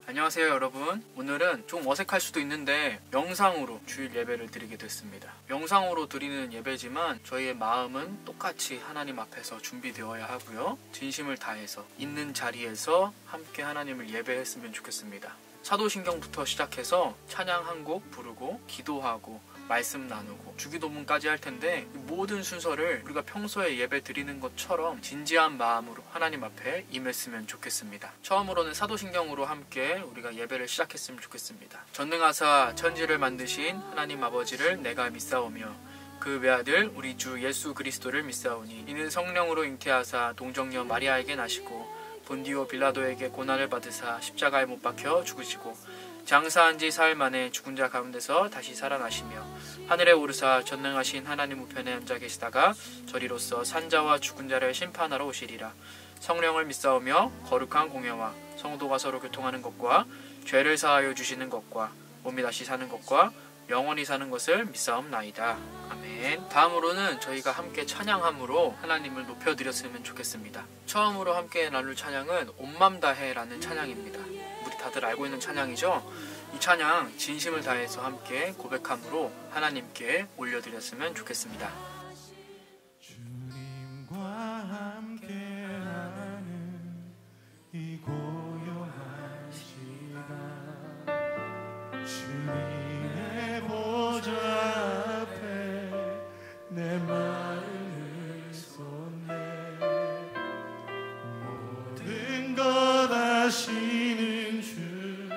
안녕하세요 여러분. 오늘은 좀 어색할 수도 있는데 영상으로 주일 예배를 드리게 됐습니다. 영상으로 드리는 예배지만 저희의 마음은 똑같이 하나님 앞에서 준비되어야 하고요, 진심을 다해서 있는 자리에서 함께 하나님을 예배했으면 좋겠습니다. 사도신경부터 시작해서 찬양 한 곡 부르고 기도하고 말씀 나누고 주기도문까지 할 텐데, 모든 순서를 우리가 평소에 예배 드리는 것처럼 진지한 마음으로 하나님 앞에 임했으면 좋겠습니다. 처음으로는 사도신경으로 함께 우리가 예배를 시작했으면 좋겠습니다. 전능하사 천지를 만드신 하나님 아버지를 내가 믿사오며 그 외아들 우리 주 예수 그리스도를 믿사오니 이는 성령으로 잉태하사 동정녀 마리아에게 나시고 본디오 빌라도에게 고난을 받으사 십자가에 못 박혀 죽으시고 장사한 지 사흘 만에 죽은 자 가운데서 다시 살아나시며 하늘에 오르사 전능하신 하나님 우편에 앉아 계시다가 저리로서 산자와 죽은 자를 심판하러 오시리라. 성령을 믿사오며 거룩한 공회와 성도가 서로 교통하는 것과 죄를 사하여 주시는 것과 몸이 다시 사는 것과 영원히 사는 것을 믿사옵나이다. 아멘. 다음으로는 저희가 함께 찬양함으로 하나님을 높여드렸으면 좋겠습니다. 처음으로 함께 나눌 찬양은 온 맘 다해라는 찬양입니다. 우리 다들 알고 있는 찬양이죠? 이 찬양 진심을 다해서 함께 고백함으로 하나님께 올려드렸으면 좋겠습니다. 주님과 함께하는 이 고요한 시간, 주님의 보좌 앞에 내 마음을 쏟네. 모든 것 아시는 주님께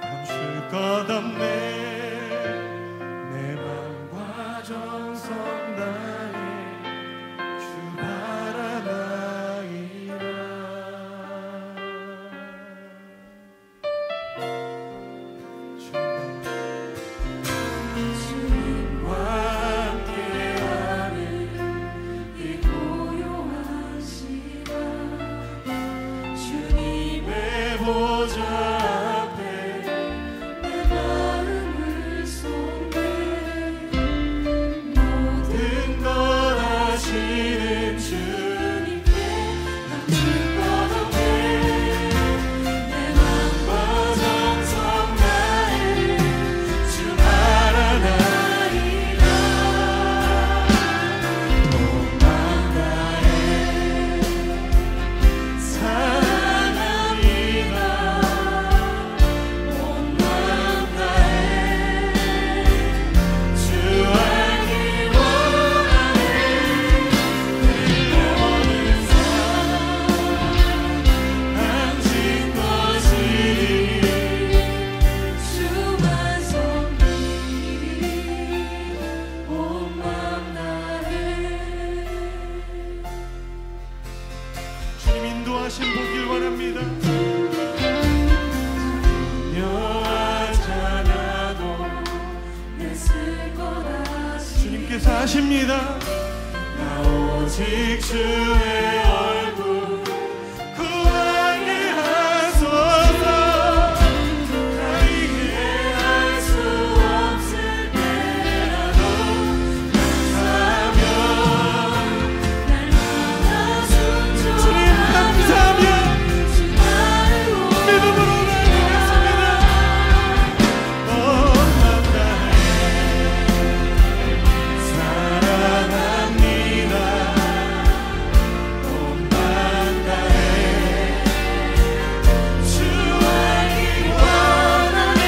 감출 것 없네. 내 맘과 정성 다해 주 바라나이다. 주님과 함께하는 이 고요한 시간, 주님의 보좌 앞에 내 마음을 쏟네. 모든 것 아시는 주님께 감출 것 없네. 내 맘과 정성 다해 주 바라나이다. 온 맘 다해 사랑합니다. 온 맘 다해 주 알기 원하네. 내 모든 삶 당신 것이니 주만 섬기리. 온 맘 다해. 주님 인도하신 보길 원합니다. 여하잖아도 애쓸 거라 주님께서 하십니다. 나 오직 주의 얼굴 구하게 하소서. 다르게 할 수 없을 때라도 감사하며 날마다 순종하며 주님 감사하며 믿음으로 나아가겠습니다. 온 맘 다해 사랑합니다. 온 맘 다해 주 알기 원하네.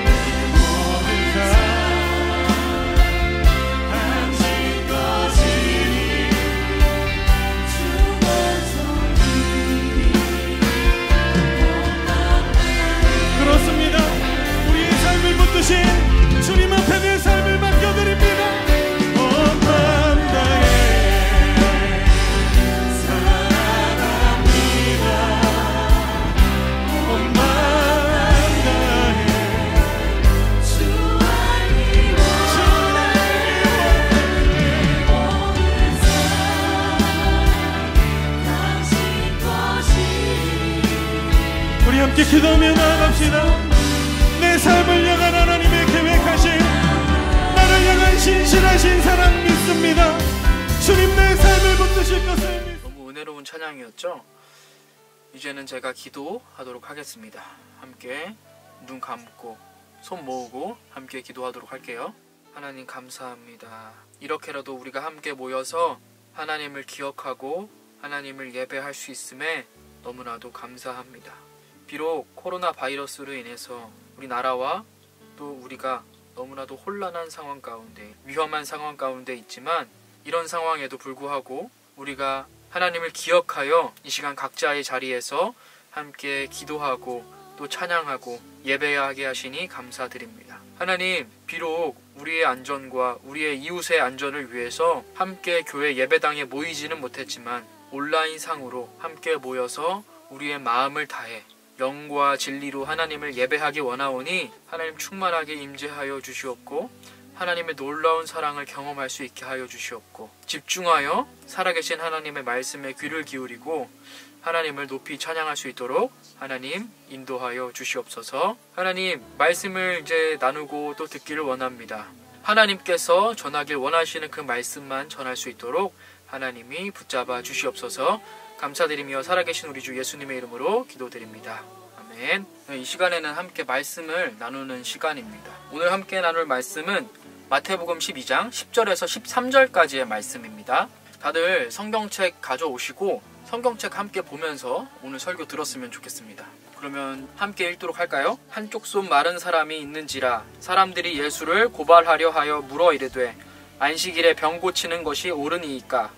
내 모든 삶 당신 것이니 주만 섬기리. 그렇습니다. 우리의 삶을 붙드신 주님 앞에 내 삶을 맡겨드립니다. 온 맘 다해 사랑합니다. 온 맘 다해 주 알기 원하네. 모든 삶 당신 것이니. 우리 함께 기도하며 나아갑시다. 내 삶을 향한 하나님의 계획하신 나를 향한 신실하신 사랑 믿습니다. 주님 내 삶을 붙드실 것을 믿습니다. 너무 은혜로운 찬양이었죠? 이제는 제가 기도하도록 하겠습니다. 함께 눈 감고 손 모으고 함께 기도하도록 할게요. 하나님 감사합니다. 이렇게라도 우리가 함께 모여서 하나님을 기억하고 하나님을 예배할 수 있음에 너무나도 감사합니다. 비록 코로나 바이러스로 인해서 우리나라와 또 우리가 너무나도 혼란한 상황 가운데, 위험한 상황 가운데 있지만 이런 상황에도 불구하고 우리가 하나님을 기억하여 이 시간 각자의 자리에서 함께 기도하고 또 찬양하고 예배하게 하시니 감사드립니다. 하나님, 비록 우리의 안전과 우리의 이웃의 안전을 위해서 함께 교회 예배당에 모이지는 못했지만 온라인 상으로 함께 모여서 우리의 마음을 다해 영과 진리로 하나님을 예배하기 원하오니 하나님 충만하게 임재하여 주시옵고 하나님의 놀라운 사랑을 경험할 수 있게 하여 주시옵고 집중하여 살아계신 하나님의 말씀에 귀를 기울이고 하나님을 높이 찬양할 수 있도록 하나님 인도하여 주시옵소서. 하나님, 말씀을 이제 나누고 또 듣기를 원합니다. 하나님께서 전하길 원하시는 그 말씀만 전할 수 있도록 하나님이 붙잡아 주시옵소서. 감사드리며 살아계신 우리 주 예수님의 이름으로 기도드립니다. 아멘. 이 시간에는 함께 말씀을 나누는 시간입니다. 오늘 함께 나눌 말씀은 마태복음 12장 10절에서 13절까지의 말씀입니다. 다들 성경책 가져오시고 성경책 함께 보면서 오늘 설교 들었으면 좋겠습니다. 그러면 함께 읽도록 할까요? 한쪽 손 마른 사람이 있는지라 사람들이 예수를 고발하려 하여 물어 이르되 안식일에 병 고치는 것이 옳으니이까?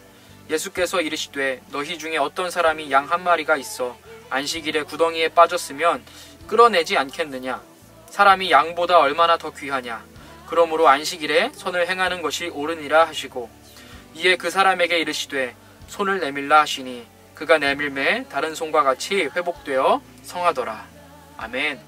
예수께서 이르시되 너희 중에 어떤 사람이 양 한 마리가 있어 안식일에 구덩이에 빠졌으면 끌어내지 않겠느냐? 사람이 양보다 얼마나 더 귀하냐? 그러므로 안식일에 선을 행하는 것이 옳으니라 하시고 이에 그 사람에게 이르시되 손을 내밀라 하시니 그가 내밀매 다른 손과 같이 회복되어 성하더라. 아멘.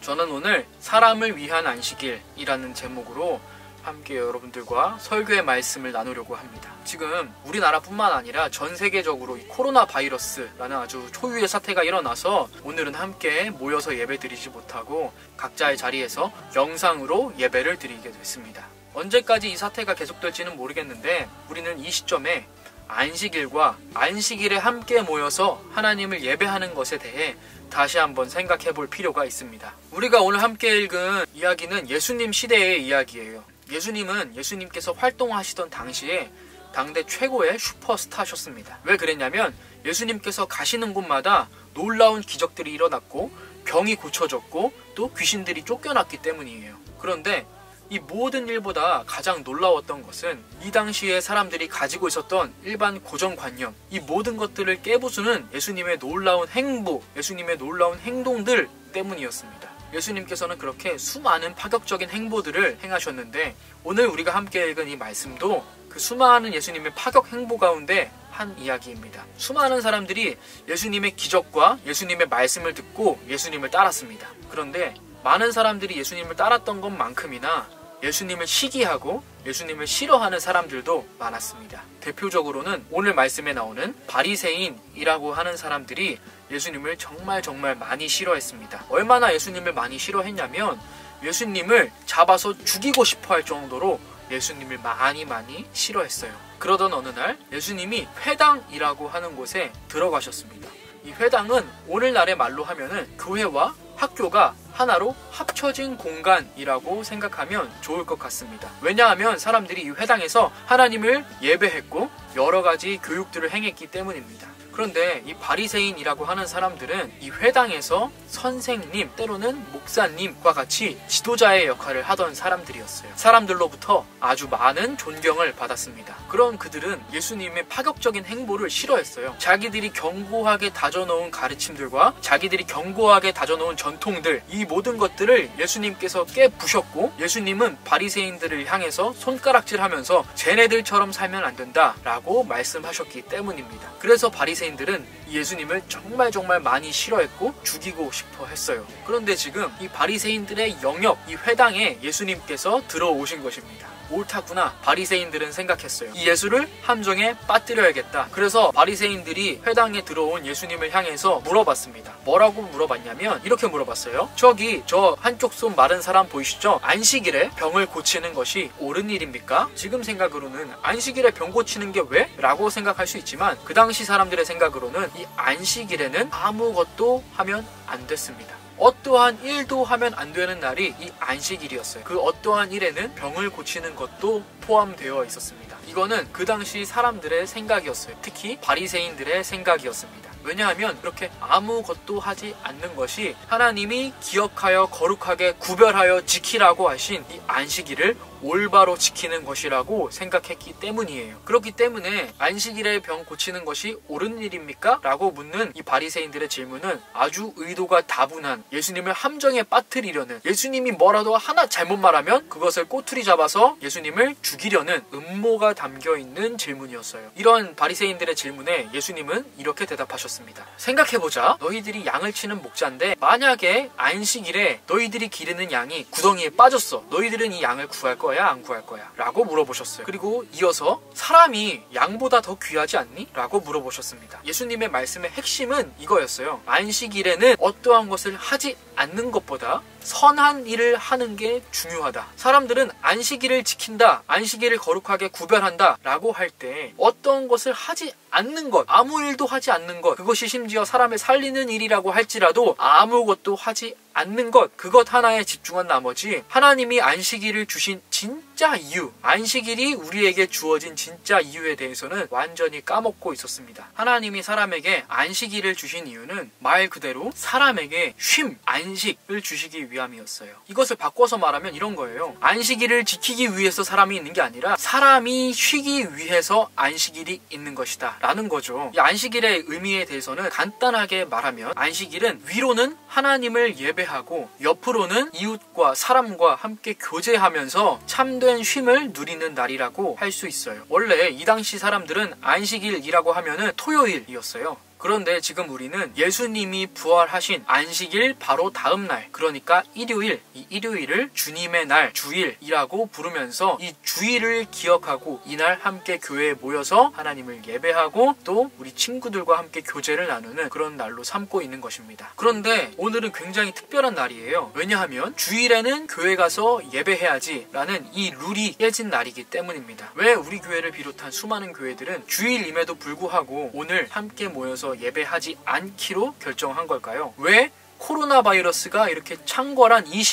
저는 오늘 사람을 위한 안식일이라는 제목으로 함께 여러분들과 설교의 말씀을 나누려고 합니다. 지금 우리나라뿐만 아니라 전 세계적으로 이 코로나 바이러스라는 아주 초유의 사태가 일어나서 오늘은 함께 모여서 예배드리지 못하고 각자의 자리에서 영상으로 예배를 드리게 됐습니다. 언제까지 이 사태가 계속될지는 모르겠는데 우리는 이 시점에 안식일과 안식일에 함께 모여서 하나님을 예배하는 것에 대해 다시 한번 생각해 볼 필요가 있습니다. 우리가 오늘 함께 읽은 이야기는 예수님 시대의 이야기예요. 예수님께서 활동하시던 당시에 당대 최고의 슈퍼스타셨습니다. 왜 그랬냐면 예수님께서 가시는 곳마다 놀라운 기적들이 일어났고 병이 고쳐졌고 또 귀신들이 쫓겨났기 때문이에요. 그런데 이 모든 일보다 가장 놀라웠던 것은 이 당시에 사람들이 가지고 있었던 일반 고정관념, 이 모든 것들을 깨부수는 예수님의 놀라운 행보, 예수님의 놀라운 행동들 때문이었습니다. 예수님께서는 그렇게 수많은 파격적인 행보들을 행하셨는데 오늘 우리가 함께 읽은 이 말씀도 그 수많은 예수님의 파격 행보 가운데 한 이야기입니다. 수많은 사람들이 예수님의 기적과 예수님의 말씀을 듣고 예수님을 따랐습니다. 그런데 많은 사람들이 예수님을 따랐던 것만큼이나 예수님을 시기하고 예수님을 싫어하는 사람들도 많았습니다. 대표적으로는 오늘 말씀에 나오는 바리새인이라고 하는 사람들이 예수님을 정말 많이 싫어했습니다. 얼마나 예수님을 많이 싫어했냐면 예수님을 잡아서 죽이고 싶어 할 정도로 예수님을 많이 싫어했어요. 그러던 어느 날 예수님이 회당이라고 하는 곳에 들어가셨습니다. 이 회당은 오늘날의 말로 하면은 교회와 학교가 하나로 합쳐진 공간이라고 생각하면 좋을 것 같습니다. 왜냐하면 사람들이 이 회당에서 하나님을 예배했고 여러 가지 교육들을 행했기 때문입니다. 그런데 이 바리새인이라고 하는 사람들은 이 회당에서 선생님 때로는 목사님과 같이 지도자의 역할을 하던 사람들이었어요. 사람들로부터 아주 많은 존경을 받았습니다. 그런 그들은 예수님의 파격적인 행보를 싫어했어요. 자기들이 견고하게 다져놓은 가르침들과 자기들이 견고하게 다져놓은 전통들, 이 모든 것들을 예수님께서 깨부셨고 예수님은 바리새인들을 향해서 손가락질하면서 쟤네들처럼 살면 안 된다라고 말씀하셨기 때문입니다. 그래서 바리새인들은 예수님을 정말 많이 싫어했고 죽이고 싶어 했어요. 그런데 지금 이 바리새인들의 영역, 이 회당에 예수님께서 들어오신 것입니다. 옳다구나 바리새인들은 생각했어요. 이 예수를 함정에 빠뜨려야겠다. 그래서 바리새인들이 회당에 들어온 예수님을 향해서 물어봤습니다. 뭐라고 물어봤냐면 이렇게 물어봤어요. 저기 저 한쪽 손 마른 사람 보이시죠? 안식일에 병을 고치는 것이 옳은 일입니까? 지금 생각으로는 안식일에 병 고치는 게 왜? 라고 생각할 수 있지만 그 당시 사람들의 생각으로는 이 안식일에는 아무것도 하면 안 됐습니다. 어떠한 일도 하면 안 되는 날이 이 안식일이었어요. 그 어떠한 일에는 병을 고치는 것도 포함되어 있었습니다. 이거는 그 당시 사람들의 생각이었어요. 특히 바리새인들의 생각이었습니다. 왜냐하면 그렇게 아무것도 하지 않는 것이 하나님이 기억하여 거룩하게 구별하여 지키라고 하신 이 안식일을 올바로 지키는 것이라고 생각했기 때문이에요. 그렇기 때문에 안식일에 병 고치는 것이 옳은 일입니까? 라고 묻는 이 바리새인들의 질문은 아주 의도가 다분한, 예수님을 함정에 빠뜨리려는, 예수님이 뭐라도 하나 잘못 말하면 그것을 꼬투리 잡아서 예수님을 죽이려는 음모가 담겨있는 질문이었어요. 이런 바리새인들의 질문에 예수님은 이렇게 대답하셨습니다. 생각해보자. 너희들이 양을 치는 목자인데 만약에 안식일에 너희들이 기르는 양이 구덩이에 빠졌어. 너희들은 이 양을 구할 거야? 안 구할 거야? 라고 물어보셨어요. 그리고 이어서 사람이 양보다 더 귀하지 않니? 라고 물어보셨습니다. 예수님의 말씀의 핵심은 이거였어요. 안식일에는 어떠한 것을 하지 않는 것보다 선한 일을 하는 게 중요하다. 사람들은 안식일을 지킨다, 안식일을 거룩하게 구별한다 라고 할 때 어떤 것을 하지 않는 것, 아무 일도 하지 않는 것, 그것이 심지어 사람을 살리는 일이라고 할지라도 아무것도 하지 않는 것, 그것 하나에 집중한 나머지 하나님이 안식일을 주신 진짜 이유, 안식일이 우리에게 주어진 진짜 이유에 대해서는 완전히 까먹고 있었습니다. 하나님이 사람에게 안식일을 주신 이유는 말 그대로 사람에게 쉼, 안식을 주시기 위함이었어요. 이것을 바꿔서 말하면 이런 거예요. 안식일을 지키기 위해서 사람이 있는 게 아니라 사람이 쉬기 위해서 안식일이 있는 것이다 라는 거죠. 이 안식일의 의미에 대해서는 간단하게 말하면 안식일은 위로는 하나님을 예배하고 옆으로는 이웃과 사람과 함께 교제하면서 참된 쉼을 누리는 날이라고 할 수 있어요. 원래 이 당시 사람들은 안식일이라고 하면은 토요일이었어요. 그런데 지금 우리는 예수님이 부활하신 안식일 바로 다음 날, 그러니까 일요일, 이 일요일을 주님의 날, 주일이라고 부르면서 이 주일을 기억하고 이날 함께 교회에 모여서 하나님을 예배하고 또 우리 친구들과 함께 교제를 나누는 그런 날로 삼고 있는 것입니다. 그런데 오늘은 굉장히 특별한 날이에요. 왜냐하면 주일에는 교회 가서 예배해야지 라는 이 룰이 깨진 날이기 때문입니다. 왜 우리 교회를 비롯한 수많은 교회들은 주일임에도 불구하고 오늘 함께 모여서 예배하지 않기로 결정한 걸까요? 왜 코로나 바이러스가 이렇게 창궐한 이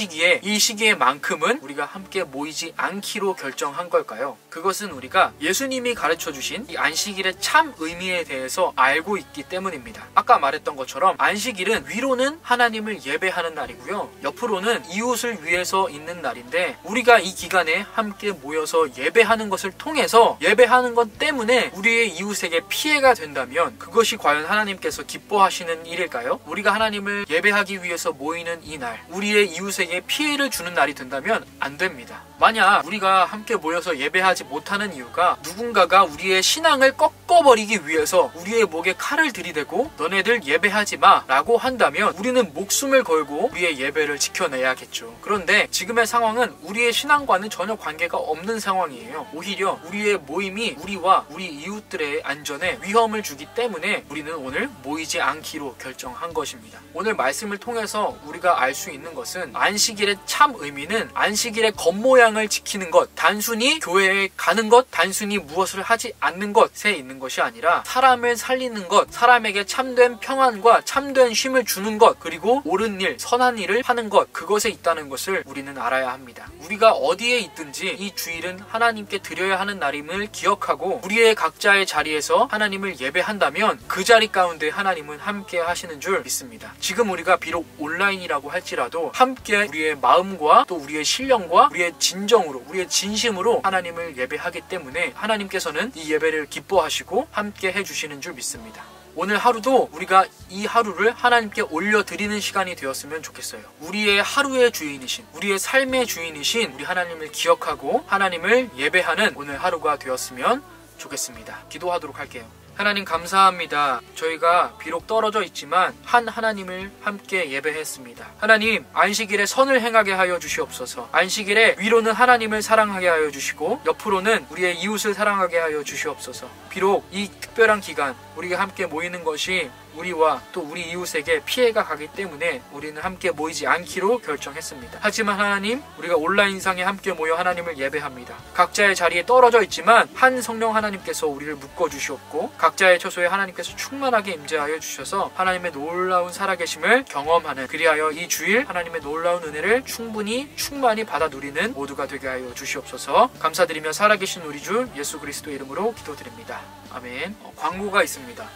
시기에만큼은 우리가 함께 모이지 않기로 결정한 걸까요? 그것은 우리가 예수님이 가르쳐 주신 이 안식일의 참 의미에 대해서 알고 있기 때문입니다. 아까 말했던 것처럼 안식일은 위로는 하나님을 예배하는 날이고요. 옆으로는 이웃을 위해서 있는 날인데 우리가 이 기간에 함께 모여서 예배하는 것을 통해서 예배하는 것 때문에 우리의 이웃에게 피해가 된다면 그것이 과연 하나님께서 기뻐하시는 일일까요? 우리가 하나님을 예배하기 위해서 모이는 이 날, 우리의 이웃에게 피해를 주는 날이 된다면 안 됩니다. 만약 우리가 함께 모여서 예배하지 못하는 이유가 누군가가 우리의 신앙을 꺾어버리기 위해서 우리의 목에 칼을 들이대고 너네들 예배하지 마 라고 한다면 우리는 목숨을 걸고 우리의 예배를 지켜내야겠죠. 그런데 지금의 상황은 우리의 신앙과는 전혀 관계가 없는 상황이에요. 오히려 우리의 모임이 우리와 우리 이웃들의 안전에 위험을 주기 때문에 우리는 오늘 모이지 않기로 결정한 것입니다. 오늘 말씀을 통해서 우리가 알 수 있는 것은 안식일의 참 의미는 안식일의 겉모양을 지키는 것, 단순히 교회에 가는 것, 단순히 무엇을 하지 않는 것에 있는 것이 아니라 사람을 살리는 것, 사람에게 참된 평안과 참된 쉼을 주는 것, 그리고 옳은 일, 선한 일을 하는 것, 그것에 있다는 것을 우리는 알아야 합니다. 우리가 어디에 있든지 이 주일은 하나님께 드려야 하는 날임을 기억하고 우리의 각자의 자리에서 하나님을 예배한다면 그 자리 가운데 하나님은 함께 하시는 줄 믿습니다. 지금 우리가 비록 온라인이라고 할지라도 함께 우리의 마음과 또 우리의 신령과 우리의 진정으로, 우리의 진심으로 하나님을 예배하기 때문에 하나님께서는 이 예배를 기뻐하시고 함께 해주시는 줄 믿습니다. 오늘 하루도 우리가 이 하루를 하나님께 올려드리는 시간이 되었으면 좋겠어요. 우리의 하루의 주인이신, 우리의 삶의 주인이신 우리 하나님을 기억하고 하나님을 예배하는 오늘 하루가 되었으면 좋겠습니다. 기도하도록 할게요. 하나님 감사합니다. 저희가 비록 떨어져 있지만 한 하나님을 함께 예배했습니다. 하나님, 안식일에 선을 행하게 하여 주시옵소서. 안식일에 위로는 하나님을 사랑하게 하여 주시고 옆으로는 우리의 이웃을 사랑하게 하여 주시옵소서. 비록 이 특별한 기간 우리가 함께 모이는 것이 우리와 또 우리 이웃에게 피해가 가기 때문에 우리는 함께 모이지 않기로 결정했습니다. 하지만 하나님, 우리가 온라인상에 함께 모여 하나님을 예배합니다. 각자의 자리에 떨어져 있지만 한 성령 하나님께서 우리를 묶어주시옵고 각자의 처소에 하나님께서 충만하게 임재하여 주셔서 하나님의 놀라운 살아계심을 경험하는, 그리하여 이 주일 하나님의 놀라운 은혜를 충만히 받아 누리는 모두가 되게 하여 주시옵소서. 감사드리며 살아계신 우리 주 예수 그리스도 이름으로 기도드립니다. 아멘. 광고가 있습니다.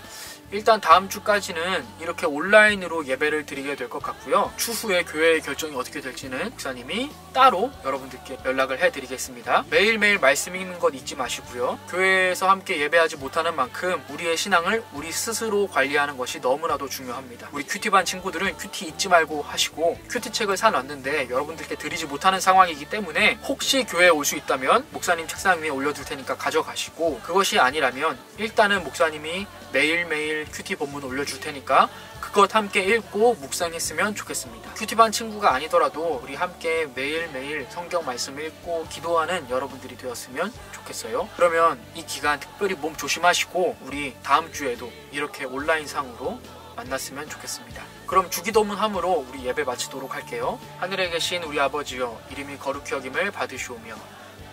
일단 다음 주까지는 이렇게 온라인으로 예배를 드리게 될 것 같고요. 추후에 교회의 결정이 어떻게 될지는 목사님이 따로 여러분들께 연락을 해드리겠습니다. 매일매일 말씀 읽는 것 잊지 마시고요. 교회에서 함께 예배하지 못하는 만큼 우리의 신앙을 우리 스스로 관리하는 것이 너무나도 중요합니다. 우리 큐티반 친구들은 큐티 잊지 말고 하시고, 큐티책을 사놨는데 여러분들께 드리지 못하는 상황이기 때문에 혹시 교회에 올 수 있다면 목사님 책상 위에 올려둘 테니까 가져가시고, 그것이 아니라면 일단은 목사님이 매일매일 큐티 본문 올려줄 테니까 그것 함께 읽고 묵상했으면 좋겠습니다. 큐티반 친구가 아니더라도 우리 함께 매일매일 성경 말씀 읽고 기도하는 여러분들이 되었으면 좋겠어요. 그러면 이 기간 특별히 몸 조심하시고 우리 다음 주에도 이렇게 온라인상으로 만났으면 좋겠습니다. 그럼 주기도문 함으로 우리 예배 마치도록 할게요. 하늘에 계신 우리 아버지여, 이름이 거룩히 여김을 받으시오며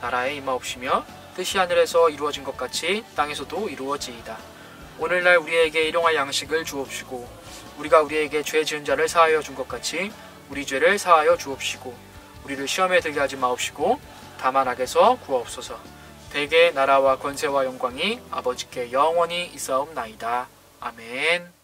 나라에 임하옵시며 뜻이 하늘에서 이루어진 것 같이 땅에서도 이루어지이다. 오늘날 우리에게 일용할 양식을 주옵시고 우리가 우리에게 죄 지은 자를 사하여 준 것 같이 우리 죄를 사하여 주옵시고 우리를 시험에 들게 하지 마옵시고 다만 악에서 구하옵소서. 대개 나라와 권세와 영광이 아버지께 영원히 있사옵나이다. 아멘.